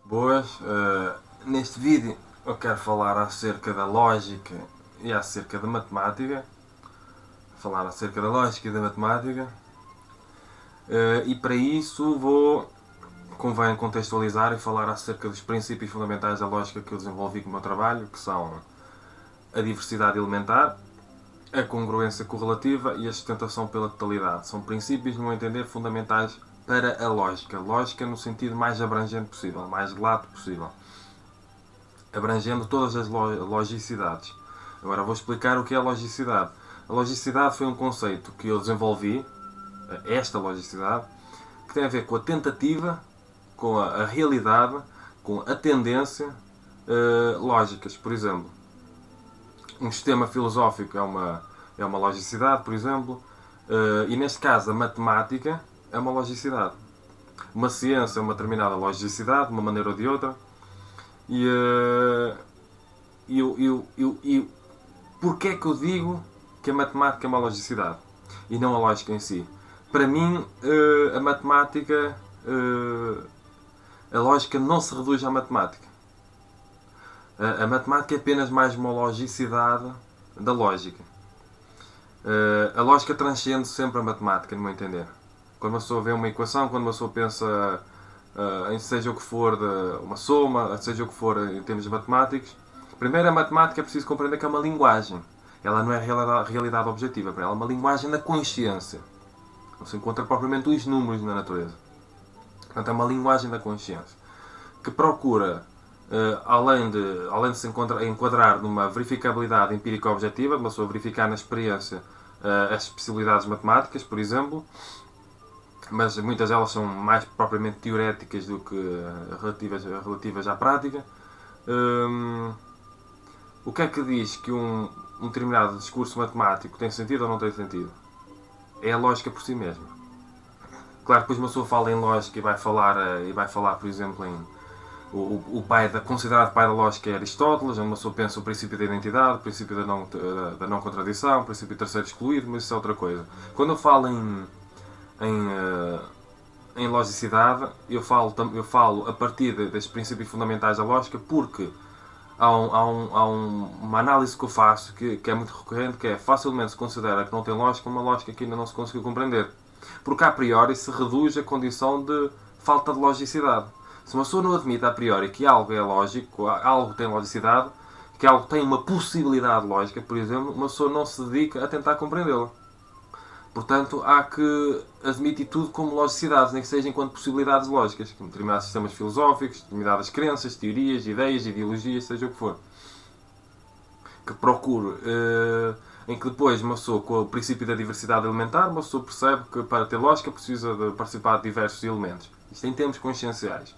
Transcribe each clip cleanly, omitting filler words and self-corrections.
Boas, neste vídeo eu quero falar acerca da lógica e acerca da matemática. Falar acerca da lógica e da matemática. E para isso convém contextualizar e falar acerca dos princípios fundamentais da lógica que eu desenvolvi com o meu trabalho, que são a diversidade elementar, a congruência correlativa e a sustentação pela totalidade. São princípios, no meu entender, fundamentais para a lógica. Lógica no sentido mais abrangente possível, mais lato possível. Abrangendo todas as logicidades. Agora vou explicar o que é a logicidade. A logicidade foi um conceito que eu desenvolvi, esta logicidade, que tem a ver com a tentativa, com a realidade, com a tendência lógicas. Por exemplo, um sistema filosófico é uma logicidade, por exemplo, e neste caso a matemática é uma logicidade. Uma ciência é uma determinada logicidade, de uma maneira ou de outra, e porquê é que eu digo que a matemática é uma logicidade e não a lógica em si? Para mim, a matemática, a lógica não se reduz à matemática. A matemática é apenas mais uma logicidade da lógica. A lógica transcende sempre a matemática, no meu entender. Quando uma pessoa vê uma equação, quando uma pessoa pensa em seja o que for, uma soma, seja o que for em termos matemáticos, primeiro a matemática é preciso compreender que é uma linguagem. Ela não é realidade objetiva, para ela é uma linguagem da consciência. Não se encontra propriamente os números na natureza. Portanto, é uma linguagem da consciência que procura, além de se enquadrar numa verificabilidade empírica objetiva, de uma pessoa verificar na experiência as possibilidades matemáticas, por exemplo, mas muitas delas são mais propriamente teoréticas do que relativas à prática. O que é que diz que um determinado discurso matemático tem sentido ou não tem sentido? É a lógica por si mesma. Claro que depois uma pessoa fala em lógica e vai falar, por exemplo, em considerado pai da lógica é Aristóteles, onde uma pessoa pensa o princípio da identidade, o princípio da não contradição, o princípio terceiro excluído, mas isso é outra coisa. Quando eu falo em logicidade, eu falo a partir destes princípios fundamentais da lógica, porque há uma análise que eu faço que é muito recorrente, que é facilmente se considera que não tem lógica uma lógica que ainda não se conseguiu compreender. Porque a priori se reduz a condição de falta de logicidade. Se uma pessoa não admite a priori que algo é lógico, algo tem logicidade, que algo tem uma possibilidade lógica, por exemplo, uma pessoa não se dedica a tentar compreendê-la. Portanto, há que admitir tudo como logicidades, nem que seja enquanto possibilidades lógicas, como determinados sistemas filosóficos, determinadas crenças, teorias, ideias, ideologias, seja o que for. Que procure, em que depois uma pessoa, com o princípio da diversidade elementar, uma pessoa percebe que para ter lógica precisa de participar de diversos elementos. Isto em termos conscienciais.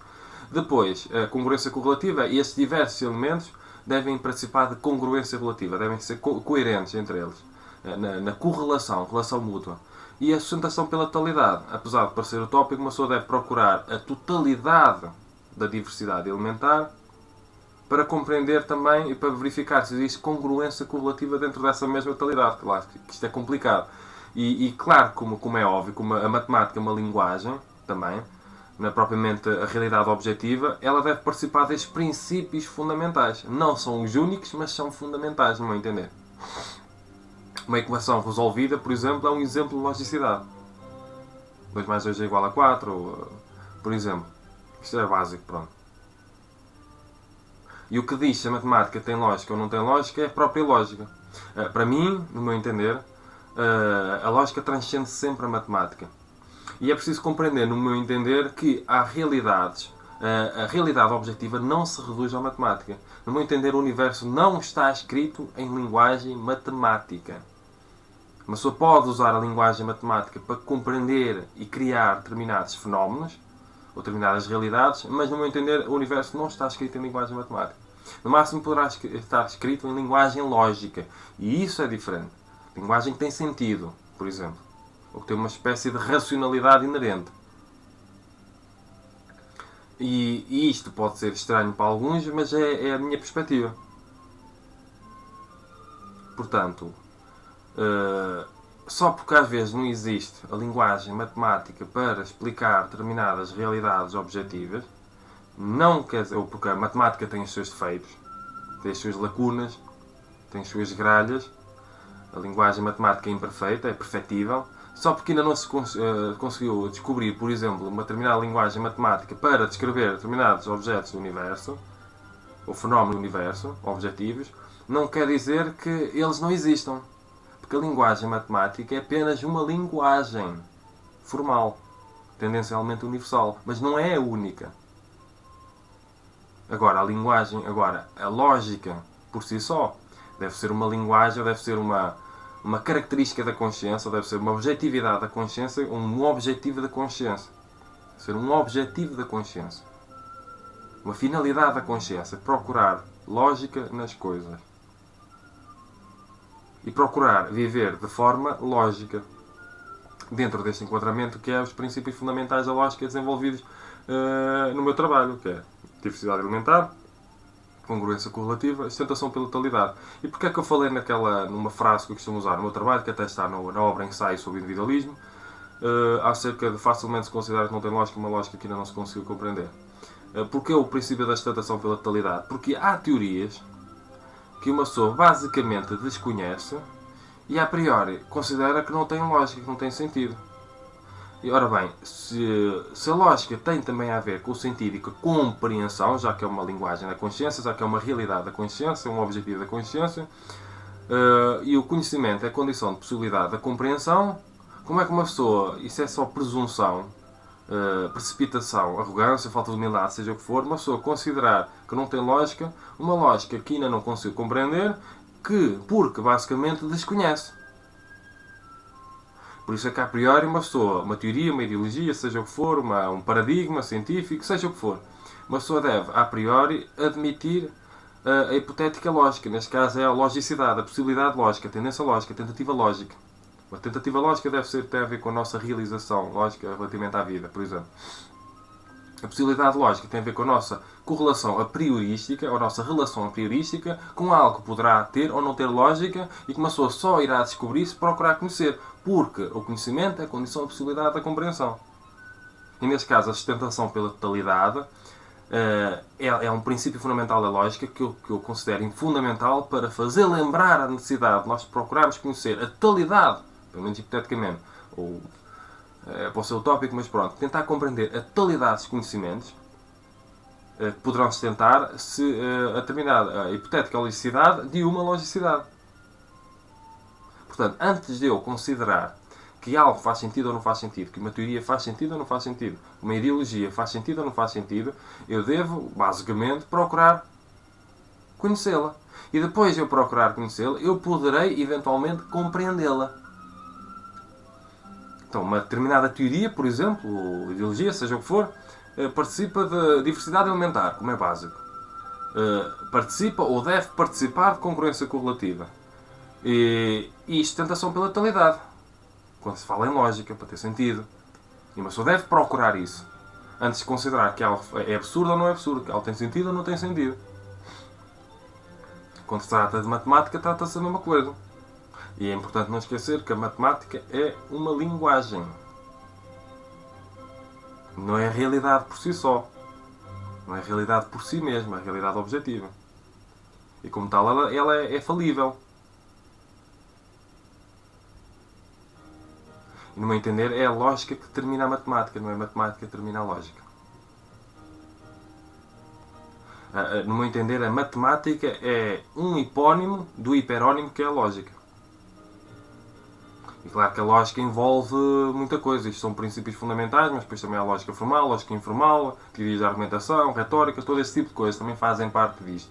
Depois, a congruência correlativa, e esses diversos elementos devem participar de congruência relativa, devem ser coerentes entre eles. Na correlação, relação mútua. E a sustentação pela totalidade. Apesar de parecer utópico, uma pessoa deve procurar a totalidade da diversidade elementar para compreender também e para verificar se existe congruência correlativa dentro dessa mesma totalidade. Claro que isto é complicado. E claro, como é óbvio, como a matemática é uma linguagem também, não é propriamente a realidade objetiva, ela deve participar destes princípios fundamentais. Não são os únicos, mas são fundamentais, no meu entender. Uma equação resolvida, por exemplo, é um exemplo de logicidade. 2 mais 2 é igual a 4, por exemplo. Isto é básico, pronto. E o que diz se a matemática tem lógica ou não tem lógica é a própria lógica. Para mim, no meu entender, a lógica transcende sempre a matemática. E é preciso compreender, no meu entender, que há realidades. A realidade objetiva não se reduz à matemática. No meu entender, o universo não está escrito em linguagem matemática. Uma pessoa pode usar a linguagem matemática para compreender e criar determinados fenómenos ou determinadas realidades, mas, no meu entender, o universo não está escrito em linguagem matemática. No máximo poderá estar escrito em linguagem lógica. E isso é diferente. Linguagem que tem sentido, por exemplo. Ou que tem uma espécie de racionalidade inerente. E isto pode ser estranho para alguns, mas é a minha perspectiva. Portanto, só porque às vezes não existe a linguagem matemática para explicar determinadas realidades objetivas, não quer dizer, porque a matemática tem os seus defeitos, tem as suas lacunas, tem as suas gralhas. A linguagem matemática é imperfeita, é perfectível. Só porque ainda não se conseguiu descobrir, por exemplo, uma determinada linguagem matemática para descrever determinados objetos do universo, ou fenómenos do universo, objetivos, não quer dizer que eles não existam. Porque a linguagem matemática é apenas uma linguagem formal, tendencialmente universal, mas não é a única. Agora, a lógica por si só, deve ser uma linguagem, deve ser uma característica da consciência, deve ser uma objetividade da consciência, um objetivo da consciência. Deve ser um objetivo da consciência. Uma finalidade da consciência. Procurar lógica nas coisas. E procurar viver de forma lógica. Dentro deste enquadramento que é os princípios fundamentais da lógica desenvolvidos no meu trabalho, que é diversidade alimentar, congruência correlativa e sustentação pela totalidade. E porquê é que eu falei numa frase que eu costumo usar no meu trabalho, que até está na obra Ensaio sobre Individualismo, acerca de facilmente se considerar que não tem lógica, uma lógica que ainda não se conseguiu compreender. Porquê o princípio da sustentação pela totalidade? Porque há teorias que uma pessoa basicamente desconhece e a priori considera que não tem lógica, que não tem sentido. E ora bem, se a lógica tem também a ver com o sentido e com a compreensão, já que é uma linguagem da consciência, já que é uma realidade da consciência, um objetivo da consciência, e o conhecimento é a condição de possibilidade da compreensão, como é que uma pessoa, isso é só presunção, precipitação, arrogância, falta de humildade, seja o que for, uma pessoa considerar que não tem lógica, uma lógica que ainda não consigo compreender, porque basicamente desconhece. Por isso é que, a priori, uma pessoa, uma teoria, uma ideologia, seja o que for, um paradigma científico, seja o que for, uma pessoa deve, a priori, admitir a hipotética lógica. Neste caso é a logicidade, a possibilidade lógica, a tendência lógica, a tentativa lógica. A tentativa lógica tem a ver com a nossa realização lógica relativamente à vida, por exemplo. A possibilidade lógica tem a ver com a nossa correlação a priorística, ou a nossa relação a priorística, com algo que poderá ter ou não ter lógica e que uma pessoa só irá descobrir se procurar conhecer, porque o conhecimento é a condição da possibilidade da compreensão. E neste caso, a sustentação pela totalidade é um princípio fundamental da lógica que eu considero fundamental para fazer lembrar a necessidade de nós procurarmos conhecer a totalidade, pelo menos hipoteticamente, ou pode ser utópico, mas pronto, tentar compreender a totalidade dos conhecimentos que poderão sustentar a determinada hipotética logicidade de uma logicidade. Portanto, antes de eu considerar que algo faz sentido ou não faz sentido, que uma teoria faz sentido ou não faz sentido, uma ideologia faz sentido ou não faz sentido, eu devo, basicamente, procurar conhecê-la. E depois de eu procurar conhecê-la, eu poderei, eventualmente, compreendê-la. Então, uma determinada teoria, por exemplo, ou ideologia, seja o que for, participa de diversidade alimentar, como é básico. Participa ou deve participar de congruência correlativa. E sustentação pela totalidade. Quando se fala em lógica, para ter sentido. E uma pessoa deve procurar isso. Antes de considerar que algo é absurdo ou não é absurdo, que algo tem sentido ou não tem sentido. Quando se trata de matemática, trata-se da mesma coisa. E é importante não esquecer que a matemática é uma linguagem. Não é a realidade por si só. Não é a realidade por si mesma, é a realidade objetiva. E como tal, ela é falível. E no meu entender, é a lógica que determina a matemática, não é a matemática que determina a lógica. No meu entender, a matemática é um hipónimo do hiperónimo que é a lógica. E claro que a lógica envolve muita coisa. Isto são princípios fundamentais, mas depois também há a lógica formal, a lógica informal, teorias de argumentação, retórica, todo esse tipo de coisas também fazem parte disto.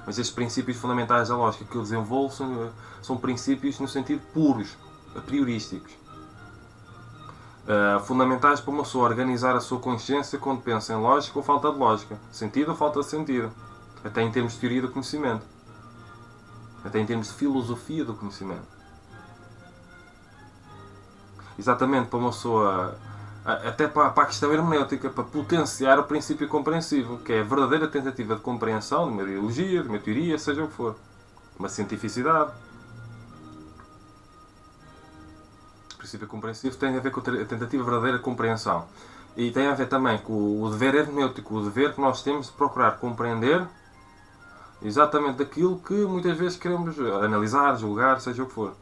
Mas estes princípios fundamentais da lógica que eu desenvolvo são princípios no sentido puros, a priorísticos. Fundamentais para uma pessoa organizar a sua consciência quando pensa em lógica ou falta de lógica, sentido ou falta de sentido, até em termos de teoria do conhecimento, até em termos de filosofia do conhecimento. Exatamente para uma pessoa, até para a questão hermenêutica, para potenciar o princípio compreensivo, que é a verdadeira tentativa de compreensão de uma ideologia, de uma teoria, seja o que for, uma cientificidade. O princípio compreensivo tem a ver com a tentativa de verdadeira compreensão. E tem a ver também com o dever hermenêutico, o dever que nós temos de procurar compreender exatamente aquilo que muitas vezes queremos analisar, julgar, seja o que for.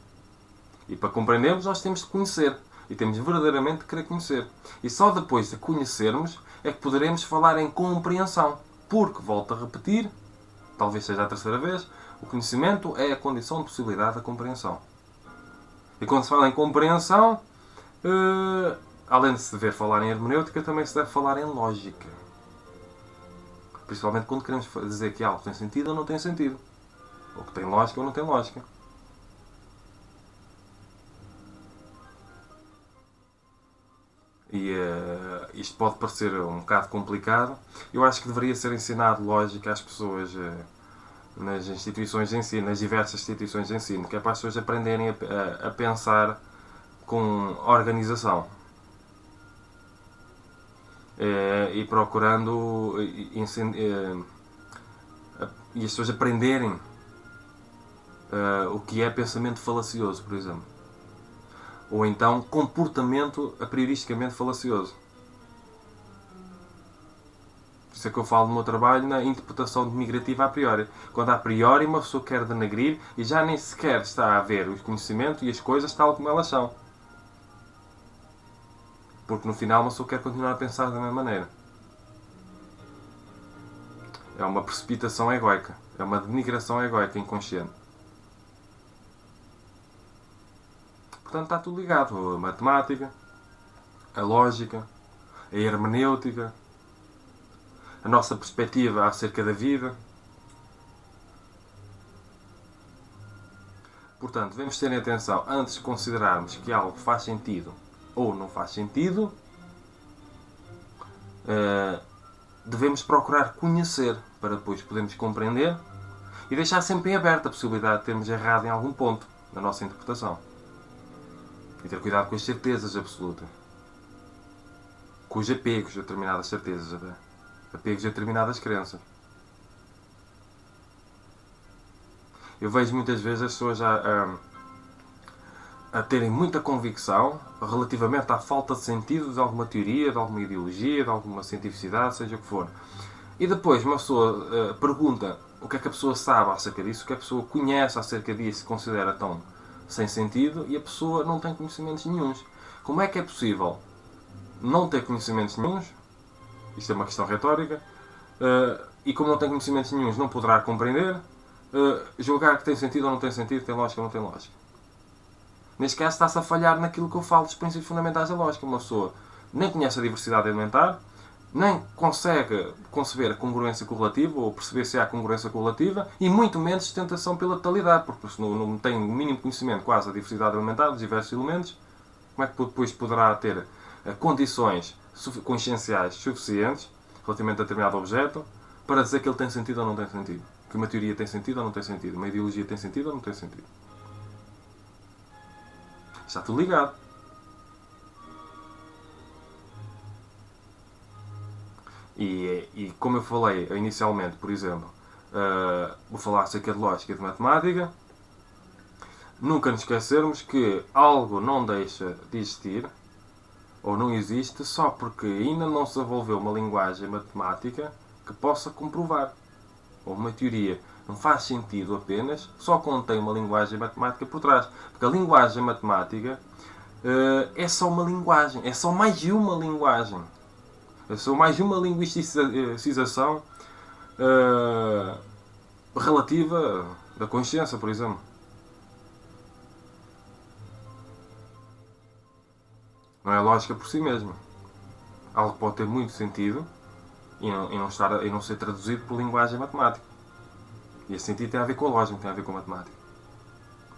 E para compreendermos, nós temos de conhecer. E temos verdadeiramente de querer conhecer. E só depois de conhecermos é que poderemos falar em compreensão. Porque, volto a repetir, talvez seja a terceira vez, o conhecimento é a condição de possibilidade da compreensão. E quando se fala em compreensão, além de se dever falar em hermenêutica, também se deve falar em lógica. Principalmente quando queremos dizer que algo tem sentido ou não tem sentido. Ou que tem lógica ou não tem lógica. E isto pode parecer um bocado complicado. Eu acho que deveria ser ensinado lógica às pessoas nas instituições de ensino, nas diversas instituições de ensino, que é para as pessoas aprenderem a pensar com organização. E procurando e as pessoas aprenderem o que é pensamento falacioso, por exemplo. Ou então comportamento a prioristicamente falacioso. Por isso é que eu falo no meu trabalho na interpretação migrativa a priori. Quando a priori uma pessoa quer denegrir e já nem sequer está a ver o conhecimento e as coisas tal como elas são. Porque no final uma pessoa quer continuar a pensar da mesma maneira. É uma precipitação egoica. É uma denigração egoica inconsciente. Portanto, está tudo ligado. A matemática, a lógica, a hermenêutica, a nossa perspectiva acerca da vida. Portanto, devemos ter atenção, antes de considerarmos que algo faz sentido ou não faz sentido, devemos procurar conhecer para depois podermos compreender e deixar sempre em aberto a possibilidade de termos errado em algum ponto na nossa interpretação. E ter cuidado com as certezas absolutas. Com os apegos a determinadas certezas, até. Apegos a determinadas crenças. Eu vejo muitas vezes as pessoas a terem muita convicção relativamente à falta de sentido de alguma teoria, de alguma ideologia, de alguma cientificidade, seja o que for. E depois uma pessoa pergunta o que é que a pessoa sabe acerca disso, o que é que a pessoa conhece acerca disso e considera tão sem sentido, e a pessoa não tem conhecimentos nenhuns. Como é que é possível não ter conhecimentos nenhuns? Isto é uma questão retórica. E como não tem conhecimentos nenhuns, não poderá compreender, julgar que tem sentido ou não tem sentido, tem lógica ou não tem lógica. Neste caso está-se a falhar naquilo que eu falo dos princípios fundamentais da lógica. Uma pessoa nem conhece a diversidade elementar, nem consegue conceber a congruência correlativa ou perceber se há congruência correlativa, e muito menos sustentação pela totalidade, porque se não tem o mínimo conhecimento quase da diversidade elementar, dos diversos elementos, como é que depois poderá ter condições conscienciais suficientes relativamente a determinado objeto para dizer que ele tem sentido ou não tem sentido? Que uma teoria tem sentido ou não tem sentido? Uma ideologia tem sentido ou não tem sentido? Está tudo ligado. E como eu falei inicialmente, por exemplo, vou falar acerca de lógica e de matemática, nunca nos esquecermos que algo não deixa de existir ou não existe só porque ainda não se desenvolveu uma linguagem matemática que possa comprovar. Ou uma teoria não faz sentido apenas só quando tem uma linguagem matemática por trás. Porque a linguagem matemática é só uma linguagem, é só mais de uma linguagem. É só mais de uma linguisticização relativa da consciência, por exemplo. Não é lógica por si mesma. Algo pode ter muito sentido e não ser traduzido por linguagem matemática. E esse sentido tem a ver com a lógica, tem a ver com a matemática.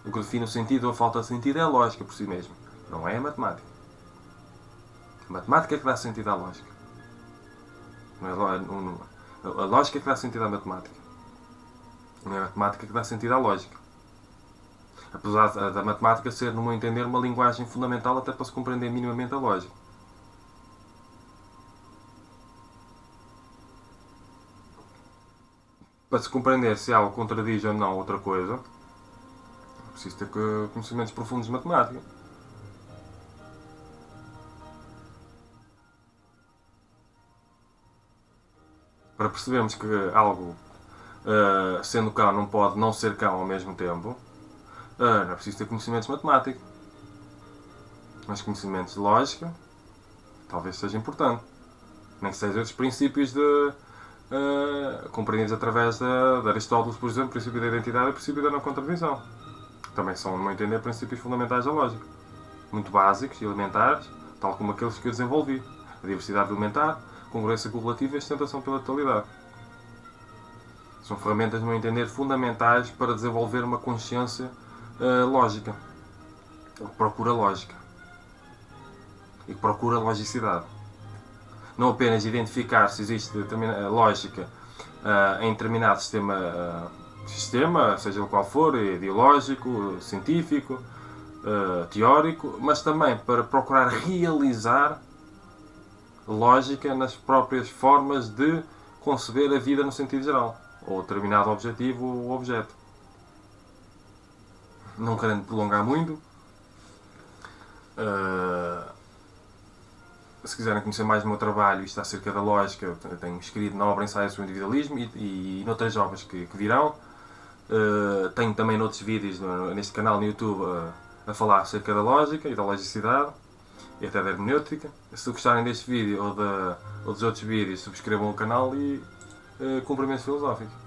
O que define o sentido ou a falta de sentido é a lógica por si mesma. Não é a matemática. A matemática é que dá sentido à lógica. Não é a lógica é que dá sentido à matemática. Não é a matemática que dá sentido à lógica. Apesar da matemática ser, no meu entender, uma linguagem fundamental até para se compreender minimamente a lógica. Para se compreender se algo contradiz ou não outra coisa, é preciso ter conhecimentos profundos de matemática. Para percebermos que algo, sendo cão, não pode não ser cão ao mesmo tempo, não é preciso ter conhecimentos matemáticos. Mas conhecimentos de lógica talvez seja importante. Nem que seja os princípios compreendidos através de Aristóteles, por exemplo, o princípio da identidade e o princípio da não contradição. Também são, no meu entender, princípios fundamentais da lógica. Muito básicos e elementares, tal como aqueles que eu desenvolvi. A diversidade elementar, congruência correlativa e sustentação pela totalidade. São ferramentas, no meu entender, fundamentais para desenvolver uma consciência lógica. Que procura lógica. E que procura logicidade. Não apenas identificar se existe lógica em determinado sistema, seja o qual for, ideológico, científico, teórico, mas também para procurar realizar lógica nas próprias formas de conceber a vida no sentido geral, ou determinado objetivo ou objeto. Não querendo prolongar muito, se quiserem conhecer mais do meu trabalho, isto acerca da lógica, eu tenho escrito na obra Ensaios sobre o Individualismo e noutras obras que virão. Tenho também noutros vídeos neste canal no YouTube a falar acerca da lógica e da logicidade e até da hermenêutica. Se gostarem deste vídeo ou dos outros vídeos, subscrevam o canal e cumprimentos filosóficos.